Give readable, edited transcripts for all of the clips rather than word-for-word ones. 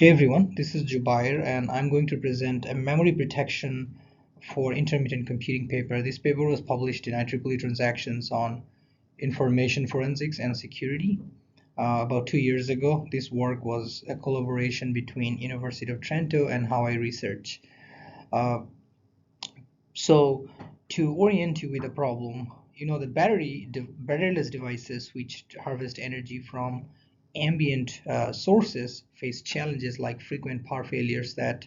Hey everyone, this is Jubair and I'm going to present a memory protection for intermittent computing paper. This paper was published in IEEE Transactions on Information Forensics and Security about 2 years ago. This work was a collaboration between University of Trento and Hawaii Research. Uh, so to orient you with the problem, you know that batteryless devices which harvest energy from ambient sources face challenges like frequent power failures that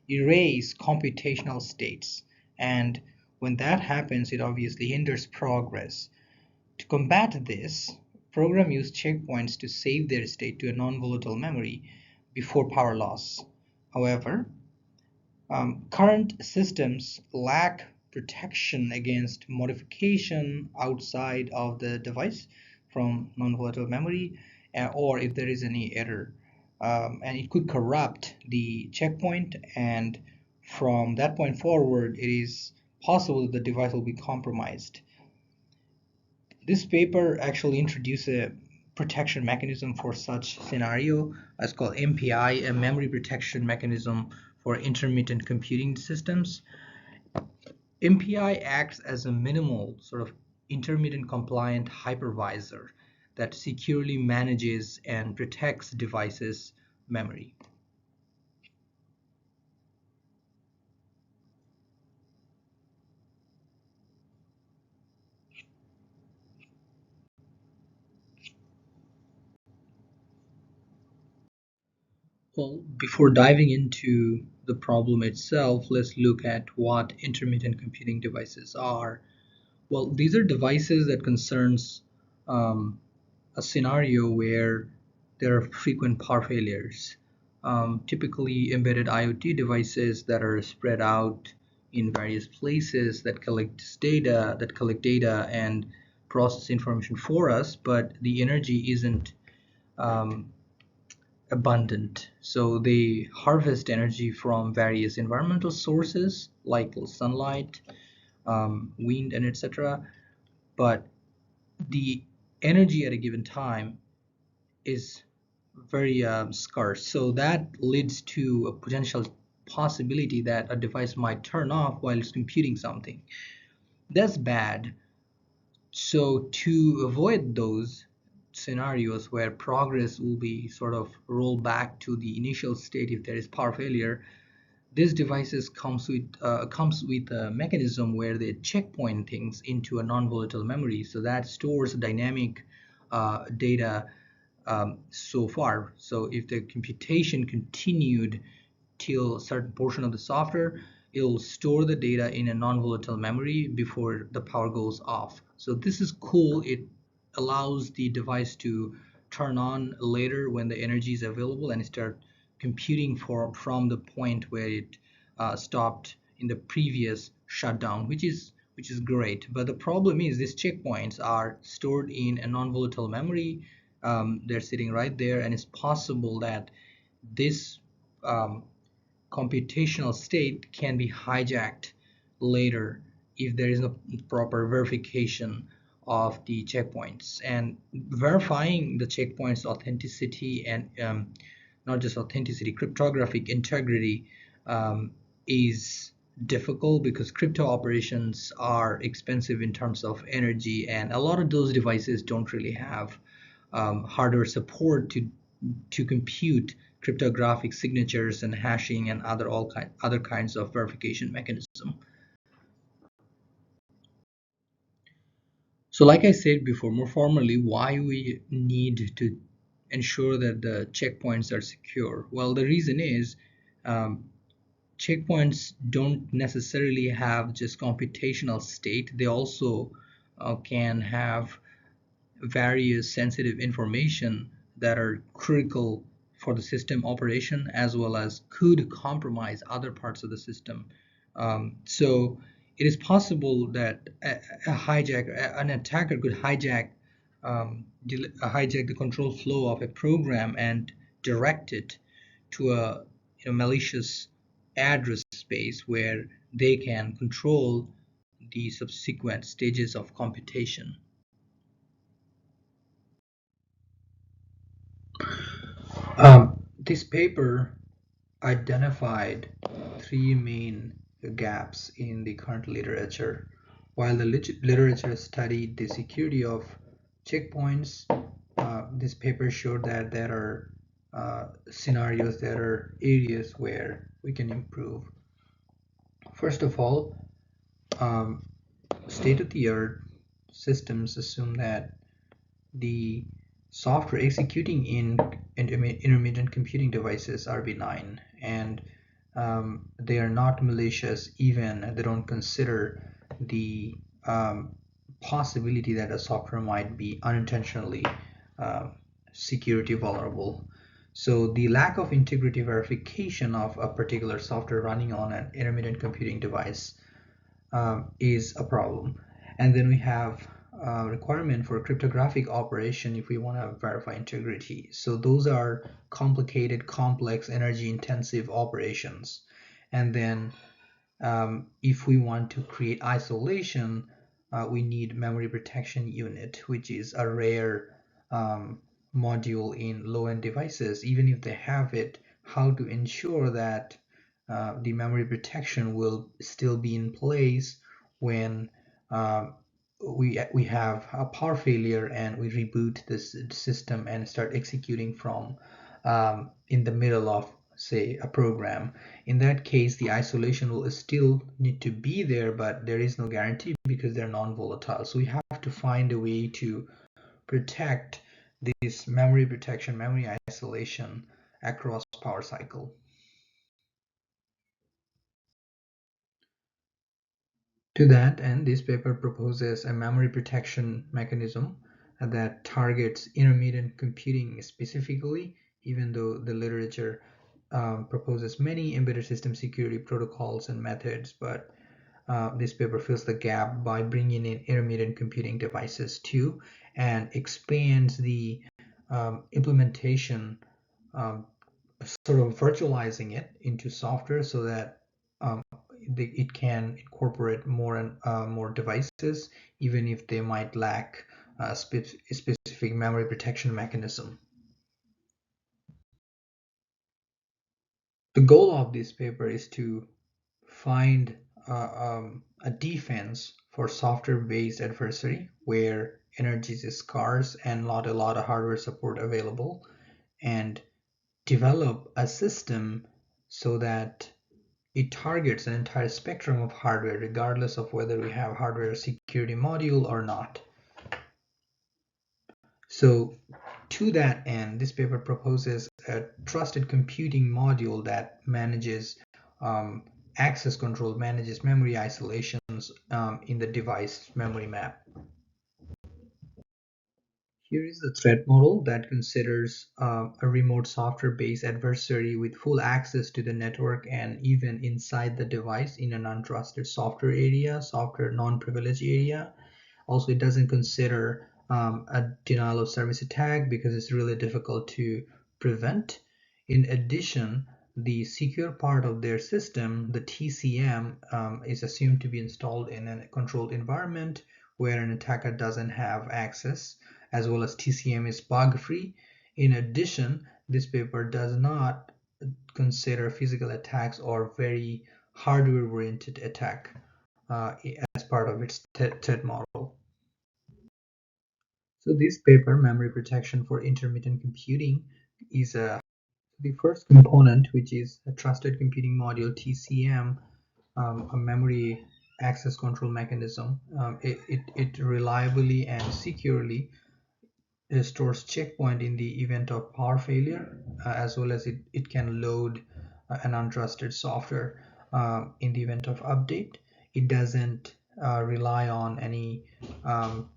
erase computational states. And when that happens, it obviously hinders progress. To combat this, program use checkpoints to save their state to a non-volatile memory before power loss. However, current systems lack protection against modification outside of the device from non-volatile memory, or if there is any error. And it could corrupt the checkpoint, and from that point forward, it is possible that the device will be compromised. This paper actually introduced a protection mechanism for such scenario. It's called MPI, a memory protection mechanism for intermittent computing systems. MPI acts as a minimal sort of intermittent compliant hypervisor that securely manages and protects devices' memory. Well, before diving into the problem itself, let's look at what intermittent computing devices are. Well, these are devices that concerns a scenario where there are frequent power failures. Typically embedded IoT devices that are spread out in various places that collect data and process information for us, but the energy isn't um, abundant. So they harvest energy from various environmental sources like sunlight, wind, and etc. But the energy at a given time is very scarce. So that leads to a potential possibility that a device might turn off while it's computing something. That's bad. So to avoid those scenarios where progress will be sort of rolled back to the initial state if there is power failure, this devices comes with a mechanism where they checkpoint things into a non-volatile memory, so that stores dynamic data so far. So if the computation continued till a certain portion of the software, it'll store the data in a non-volatile memory before the power goes off. So this is cool. It allows the device to turn on later when the energy is available and start computing from the point where it stopped in the previous shutdown, which is great. But the problem is these checkpoints are stored in a non-volatile memory. They're sitting right there, and it's possible that this computational state can be hijacked later if there is no proper verification of the checkpoints. And verifying the checkpoints authenticity and not just authenticity, cryptographic integrity is difficult because crypto operations are expensive in terms of energy, and a lot of those devices don't really have hardware support to compute cryptographic signatures and hashing and other kinds of verification mechanism. So like I said before, more formally, why we need to ensure that the checkpoints are secure? Well, the reason is checkpoints don't necessarily have just computational state. They also can have various sensitive information that are critical for the system operation, as well as could compromise other parts of the system. So it is possible that an attacker could hijack the control flow of a program and direct it to a malicious address space where they can control the subsequent stages of computation. This paper identified three main gaps in the current literature. While the literature studied the security of checkpoints, this paper showed that there are scenarios, there are areas where we can improve. First of all, um, state-of-the-art systems assume that the software executing in intermittent computing devices are benign, and they are not malicious. Even they don't consider the possibility that a software might be unintentionally uh, security vulnerable. So the lack of integrity verification of a particular software running on an intermittent computing device is a problem. And then we have a requirement for cryptographic operation if we want to verify integrity. So those are complicated, complex, energy intensive operations. And then if we want to create isolation, we need memory protection unit, which is a rare um, module in low-end devices. Even if they have it, how to ensure that the memory protection will still be in place when uh, we have a power failure and we reboot this system and start executing from in the middle of, say, a program. In that case, the isolation will still need to be there, but there is no guarantee because they're non-volatile. So we have to find a way to protect this memory protection, memory isolation across power cycle. To that end, this paper proposes a memory protection mechanism that targets intermittent computing specifically, even though the literature proposes many embedded system security protocols and methods, but this paper fills the gap by bringing in intermittent computing devices too, and expands the implementation, um, sort of virtualizing it into software so that um, it can incorporate more and more devices, even if they might lack a specific memory protection mechanism. The goal of this paper is to find a defense for software-based adversary where energy is scarce and not a lot of hardware support available, and develop a system so that it targets an entire spectrum of hardware regardless of whether we have hardware security module or not. So to that end, this paper proposes a trusted computing module that manages access control, manages memory isolations in the device memory map. Here is the threat model that considers a remote software-based adversary with full access to the network and even inside the device in an untrusted software area, software non-privileged area. Also, it doesn't consider a denial of service attack because it's really difficult to prevent. In addition, the secure part of their system, the TCM, is assumed to be installed in a controlled environment where an attacker doesn't have access, as well as TCM is bug-free. In addition, this paper does not consider physical attacks or very hardware-oriented attack as part of its threat model. So this paper, Memory Protection for Intermittent Computing, is the first component, which is a Trusted Computing Module, TCM, a memory access control mechanism. It reliably and securely stores checkpoint in the event of power failure, as well as it can load an untrusted software in the event of update. It doesn't rely on any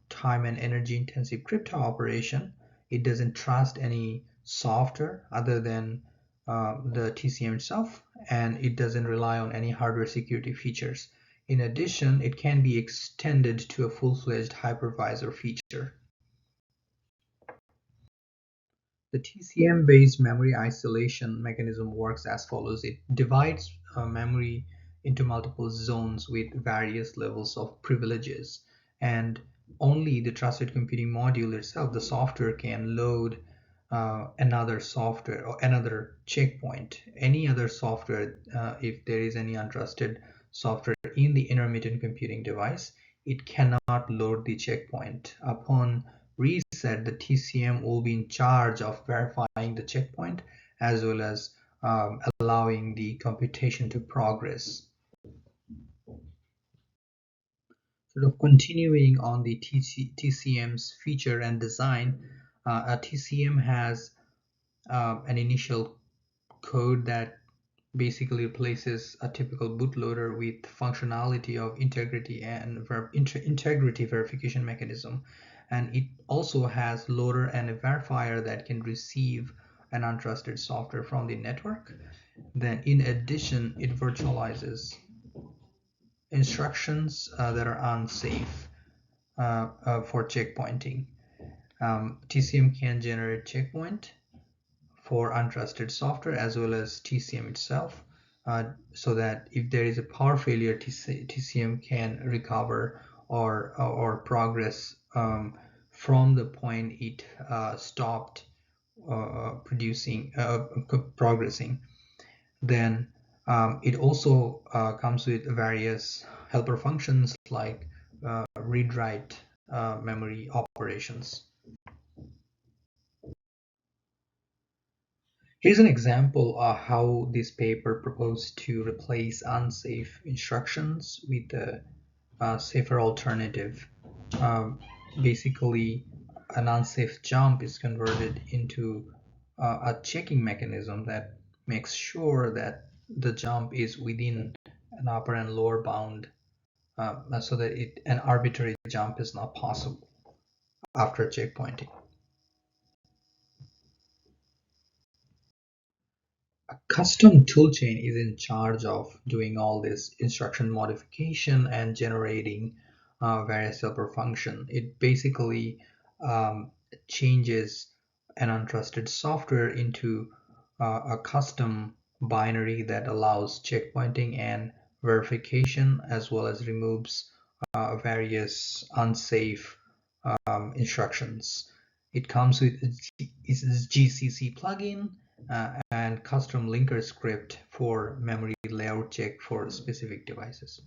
time and energy intensive crypto operation. It doesn't trust any software other than the TCM itself, and it doesn't rely on any hardware security features. In addition, it can be extended to a full-fledged hypervisor feature. The TCM-based memory isolation mechanism works as follows. It divides memory into multiple zones with various levels of privileges, and only the trusted computing module itself, the software, can load another software or another checkpoint, any other software, if there is any untrusted software in the intermittent computing device, it cannot load the checkpoint. Upon reset, the TCM will be in charge of verifying the checkpoint as well as allowing the computation to progress. Sort of continuing on the TCM's feature and design, a TCM has an initial code that basically replaces a typical bootloader with functionality of integrity and integrity verification mechanism, and it also has loader and a verifier that can receive an untrusted software from the network. Then in addition, it virtualizes instructions that are unsafe for checkpointing. TCM can generate checkpoint for untrusted software as well as TCM itself, so that if there is a power failure, TCM can recover or progress from the point it stopped progressing. Then it also comes with various helper functions like read-write memory operations. Here's an example of how this paper proposed to replace unsafe instructions with a safer alternative. Basically, an unsafe jump is converted into a checking mechanism that makes sure that the jump is within an upper and lower bound, so that an arbitrary jump is not possible after checkpointing. A custom toolchain is in charge of doing all this instruction modification and generating various helper function. It basically changes an untrusted software into a custom binary that allows checkpointing and verification, as well as removes various unsafe instructions. It comes with its GCC plugin and custom linker script for memory layout check for specific devices.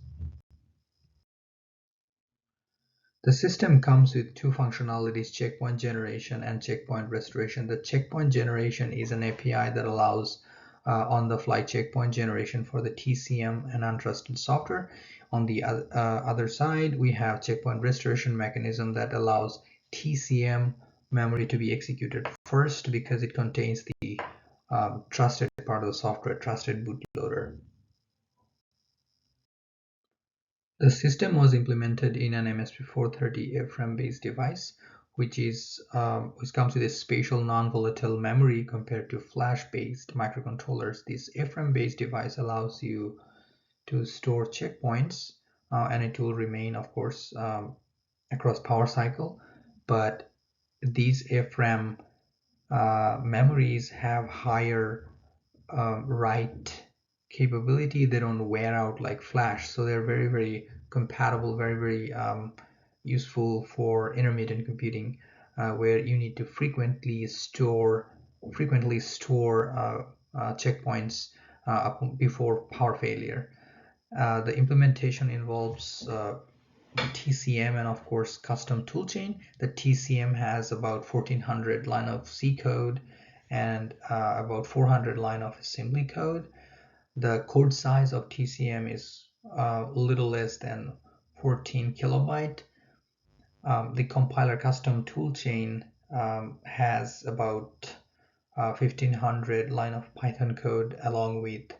The system comes with two functionalities: checkpoint generation and checkpoint restoration. The checkpoint generation is an API that allows on-the-fly checkpoint generation for the TCM and untrusted software. On the other side, we have checkpoint restoration mechanism that allows TCM memory to be executed first because it contains the trusted part of the software, trusted bootloader. The system was implemented in an MSP430 FRAM-based device, which comes with a spatial non-volatile memory compared to flash-based microcontrollers. This FRAM-based device allows you to store checkpoints, and it will remain, of course, across power cycle. But these FRAM memories have higher write capability. They don't wear out like flash, so they're very, very compatible, very, very useful for intermittent computing, where you need to frequently store checkpoints before power failure. The implementation involves TCM and of course custom toolchain. The TCM has about 1400 line of C code and about 400 line of assembly code. The code size of TCM is a little less than 14 kilobyte. The compiler custom toolchain has about 1500 line of Python code along with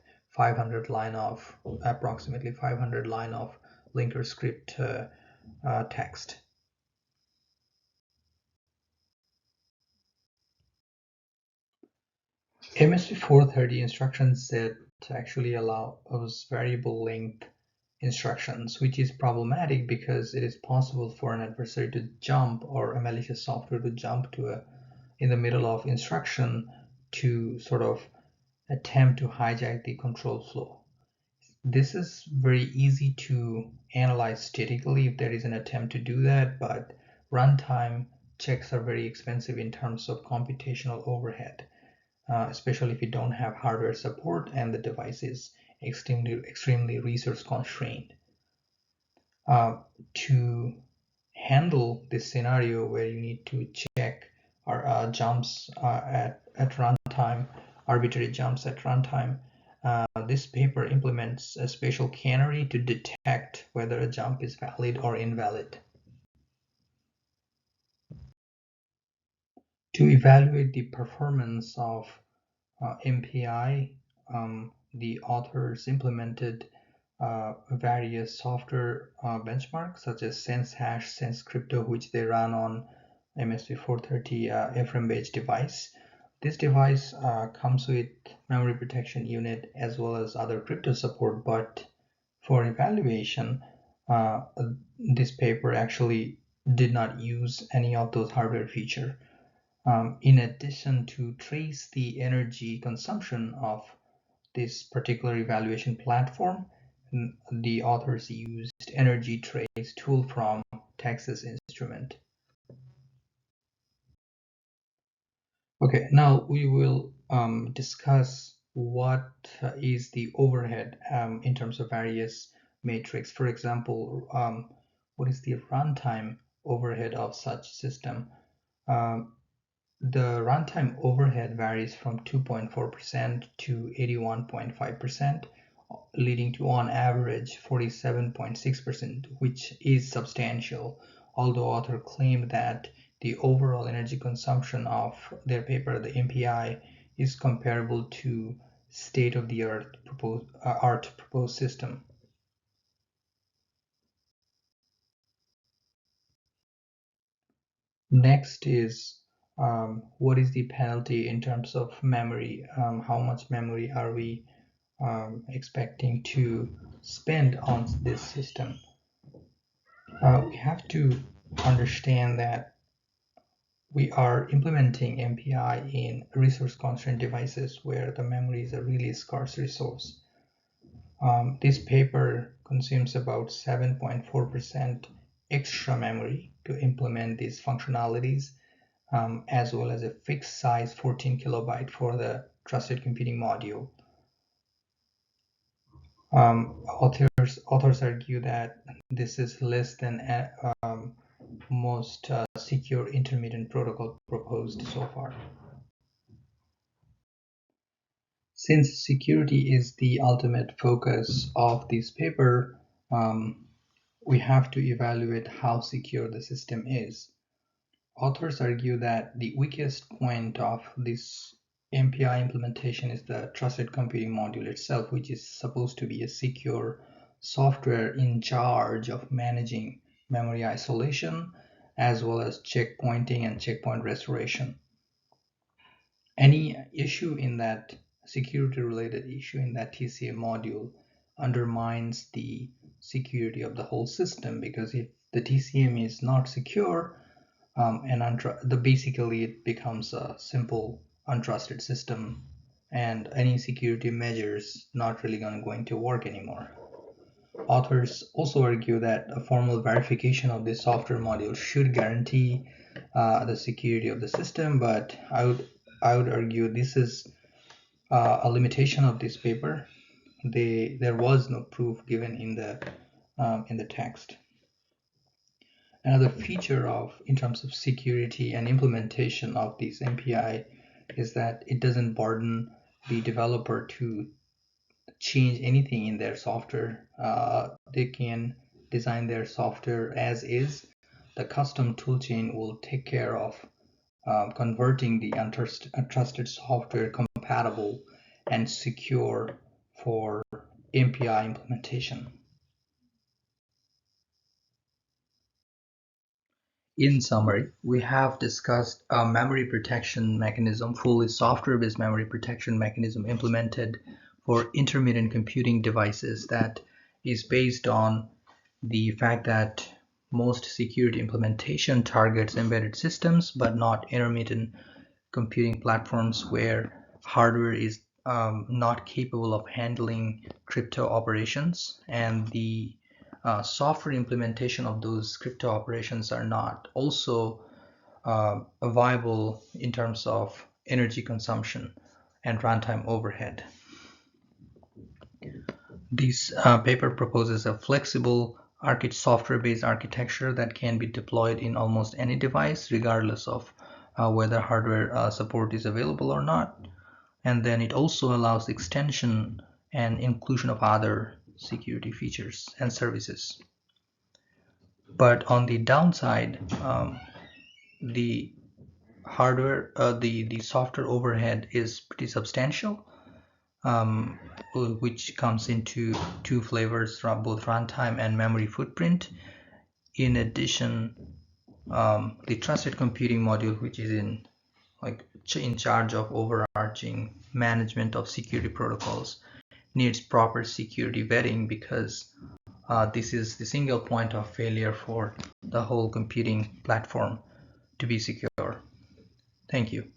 approximately 500 line of linker script text. MSP430 instruction set actually allows variable length instructions, which is problematic because it is possible for an adversary to jump, or a malicious software to jump in the middle of instruction to sort of attempt to hijack the control flow. This is very easy to analyze statically if there is an attempt to do that, but runtime checks are very expensive in terms of computational overhead, especially if you don't have hardware support and the device is extremely resource constrained. To handle this scenario where you need to check or jumps at runtime, arbitrary jumps at runtime, this paper implements a special canary to detect whether a jump is valid or invalid. To evaluate the performance of MPI, the authors implemented various software benchmarks such as SenseHash, SenseCrypto, which they run on MSP430 FRAM-based device. This device comes with memory protection unit as well as other crypto support, but for evaluation, this paper actually did not use any of those hardware features. In addition, to trace the energy consumption of this particular evaluation platform, the authors used energy trace tool from Texas Instrument. Okay, now we will discuss what is the overhead in terms of various metrics. For example, what is the runtime overhead of such system? The runtime overhead varies from 2.4% to 81.5%, leading to on average 47.6%, which is substantial, although author claimed that the overall energy consumption of their paper, the MPI, is comparable to state-of-the-art proposed system. Next is what is the penalty in terms of memory? How much memory are we expecting to spend on this system? We have to understand that we are implementing MPI in resource-constrained devices where the memory is a really scarce resource. This paper consumes about 7.4% extra memory to implement these functionalities, as well as a fixed size 14 kilobyte for the trusted computing module. Authors argue that this is less than most secure intermittent protocol proposed so far. Since security is the ultimate focus of this paper, we have to evaluate how secure the system is. Authors argue that the weakest point of this MPI implementation is the trusted computing module itself, which is supposed to be a secure software in charge of managing memory isolation as well as checkpointing and checkpoint restoration. Any issue in that security related issue in that TCM module undermines the security of the whole system, because if the TCM is not secure, basically it becomes a simple untrusted system, and any security measures not really going to work anymore. Authors also argue that a formal verification of this software module should guarantee the security of the system, but I would argue this is a limitation of this paper. There was no proof given in the text. Another feature in terms of security and implementation of this MPI is that it doesn't burden the developer to change anything in their software. They can design their software as is. The custom toolchain will take care of converting the untrusted software compatible and secure for MPI implementation. In summary, we have discussed a memory protection mechanism, fully software-based memory protection mechanism implemented for intermittent computing devices that is based on the fact that most security implementation targets embedded systems, but not intermittent computing platforms where hardware is not capable of handling crypto operations, and the software implementation of those crypto operations are not also viable in terms of energy consumption and runtime overhead. This paper proposes a flexible software-based architecture that can be deployed in almost any device, regardless of whether hardware support is available or not. And then it also allows extension and inclusion of other security features and services. But on the downside, the the software overhead is pretty substantial, um, which comes into two flavors, both runtime and memory footprint. In addition, the trusted computing module, which is in charge of overarching management of security protocols, needs proper security vetting, because this is the single point of failure for the whole computing platform to be secure. Thank you.